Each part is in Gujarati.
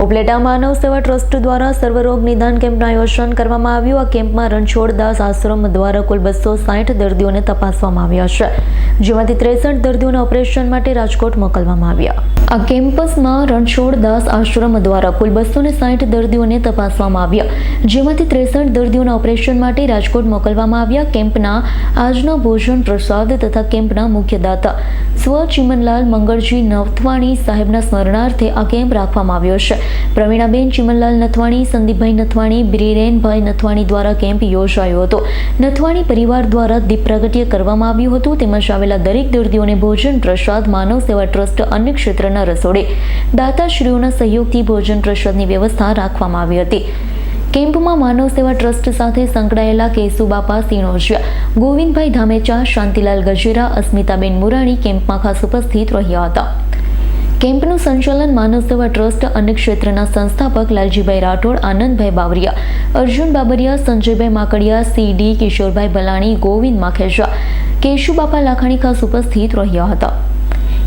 ઉપલેટા માનવ સેવા ટ્રસ્ટ દ્વારા સર્વરોગ નિદાન કેમ્પનું આયોજન કરવામાં આવ્યું। આ કેમ્પમાં રણછોડદાસ આશ્રમ દ્વારા કુલ 260 દર્દીઓને તપાસવામાં આવ્યા છે, જેમાંથી 63 દર્દીઓને ઓપરેશન માટે રાજકોટ મોકલવામાં આવ્યા। આ કેમ્પસમાં રણછોડદાસ આશ્રમ દ્વારા કુલ 260 દર્દીઓને તપાસવામાં આવ્યા, જેમાંથી 63 દર્દીઓના ઓપરેશન માટે રાજકોટ મોકલવામાં આવ્યા। કેમ્પના આજના ભોજન પ્રસાદ તથા કેમ્પના મુખ્ય દાતા સ્વ ચિમનલાલ મંગળજી નથવાણી સાહેબના સ્મરણાર્થે આ કેમ્પ રાખવામાં આવ્યો છે। પ્રવીણાબેન ચિમનલાલ નથવાણી, સંદીપભાઈ નથવાણી, બ્રિરેનભાઈ નથવાણી દ્વારા કેમ્પ યોજાયો હતો। નથવાણી પરિવાર દ્વારા દીપ પ્રાગટ્ય કરવામાં આવ્યું હતું, તેમજ આવેલા દરેક દર્દીઓને ભોજન પ્રસાદ માનવ સેવા ટ્રસ્ટ અન્ય ક્ષેત્રના રસોડે દાતાશ્રીઓના સહયોગથી ભોજન પ્રસાદની વ્યવસ્થા રાખવામાં આવી હતી। કેમ્પમાં માનવ સેવા ટ્રસ્ટ સાથે સંકળાયેલા કેશુબાપા સિણોજિયા, ગોવિંદભાઈ ધામેચા, શાંતિલાલ ગજેરા, અસ્મિતાબેન મુરાણી કેમ્પમાં ખાસ ઉપસ્થિત રહ્યા હતા। કેમ્પનું સંચાલન માનવ સેવા ટ્રસ્ટ અન્ય ક્ષેત્રના સંસ્થાપક લાલજીભાઈ રાઠોડ, આનંદભાઈ બાવરિયા, અર્જુન બાબરિયા, સંજયભાઈ માકડિયા, સીડી, કિશોરભાઈ ભલાણી, ગોવિંદ માખેજા, કેશુબાપા લાખાણી ખાસ ઉપસ્થિત રહ્યા હતા।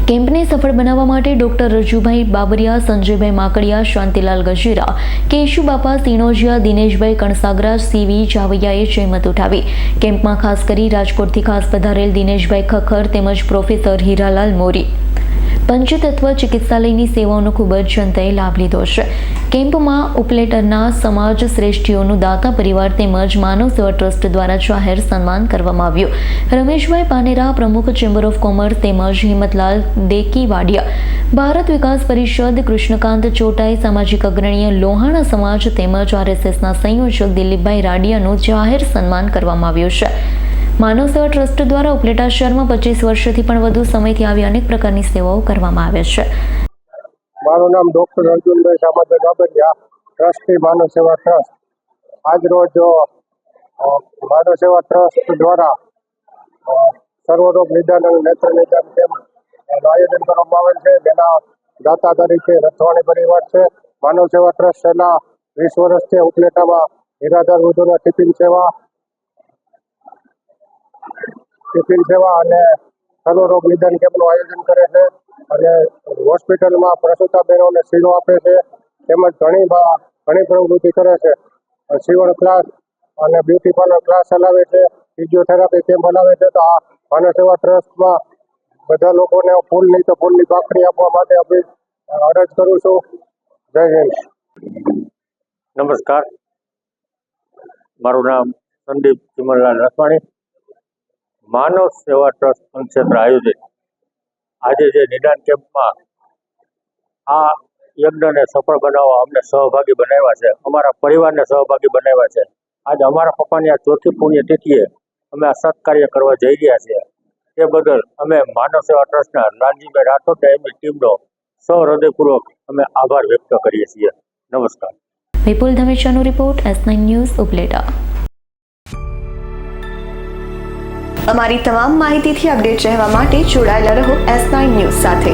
કેમ્પને સફળ બનાવવા માટે ડોક્ટર રજુભાઈ બાબરિયા, સંજયભાઈ માકડિયા, શાંતિલાલ ગજેરા, કેશુબાપા સિણોજિયા, દિનેશભાઈ કણસાગરા, સીવી જાવૈયાએ જહેમત ઉઠાવી। કેમ્પમાં ખાસ કરી રાજકોટથી ખાસ પધારેલ દિનેશભાઈ ખખર તેમજ પ્રોફેસર હીરાલાલ મોરી પંચતત્વ ચિકિત્સાલયની સેવાઓનો ખૂબ જ જનતાએ લાભ લીધો છે। કેમ્પમાં ઉપલેટરના સમાજ શ્રેષ્ઠીઓનું દાતા પરિવાર તેમજ માનવ સેવા ટ્રસ્ટ દ્વારા જાહેર સન્માન કરવામાં આવ્યું। રમેશભાઈ પાનેરા, પ્રમુખ ચેમ્બર ઓફ કોમર્સ તેમજ હિંમતલાલ દેકીવાડિયા, ભારત વિકાસ પરિષદ, કૃષ્ણકાંત ચોટાઈ, સામાજિક અગ્રણીય લોહાણા સમાજ તેમજ RSSના સંયોજક દિલીપભાઈ રાડિયાનું જાહેર સન્માન કરવામાં આવ્યું છે। માનવ સેવા ટ્રસ્ટ દ્વારા ઉપલેટા શહેરમાં 25 વર્ષથી પણ વધુ સમયથી આવી અનેક પ્રકારની સેવાઓ કરવામાં આવે છે। મારું નામ ડોક્ટર અર્જુનભાઈ સામાજિક બાબરિયા, ટ્રસ્ટી માનવ સેવા ટ્રસ્ટ। આજ રોજ માનવ સેવા ટ્રસ્ટ દ્વારા સર્વરોગ નિદાન અને નેત્ર નિદાન કેમ્પનું આયોજન કરવામાં આવેલ છે, જેના દાતા તરીકે રથવાણી પરિવાર છે। માનવ સેવા ટ્રસ્ટ છેલ્લા 20 વર્ષથી ઉપલેટામાં નિરાધાર વૃદ્ધોના ટિફિન સેવા અને સર્વરોગ નિદાન કેમ્પનું આયોજન કરે છે અને હોસ્પિટલમાં પ્રસૂતા બહેનોને શીરો આપે છે, તેમજ ઘણી પ્રવૃત્તિ કરે છે। સીવણ ક્લાસ અને બ્યુટી પાર્લર ક્લાસ ચલાવે છે, ફિઝિયોથેરાપી કેમ્પ બનાવે છે। તો આ માનવ સેવા ટ્રસ્ટમાં બધા લોકોને ફૂલ નહીં તો ફૂલની પાકડી આપવા માટે અરજ કરું છું। જય હિન્દ। નમસ્કાર, મારું નામ સંદીપ ચિમનલાલ નથવાણી। માનવ સેવા ટ્રસ્ટ ક્ષેત્ર આયોજિત આજે જે નિદાન કેમ્પમાં આ યજ્ઞને સફળ બનાવવા અમને સહભાગી બનાવ્યા છે, અમારા પરિવારને સહભાગી બનાવ્યા છે। આજે અમારા પપ્પાની આ 4થી પુણ્યતિથિએ અમે આ સત્કાર્ય કરવા જઈ રહ્યા છીએ। તે બદલ અમે માનવ સેવા ટ્રસ્ટના લાલજીભાઈ રાઠોડ અને એમની ટીમનો સહૃદયપૂર્વક અમે આભાર વ્યક્ત કરીએ છીએ। નમસ્કાર। વિપુલ ધમેચાનો રિપોર્ટ, S9 ન્યૂઝ, ઉપલેટા। અમારી તમામ માહિતીથી અપડેટ રહેવા માટે જોડાયેલા રહો S9 ન્યૂઝ સાથે।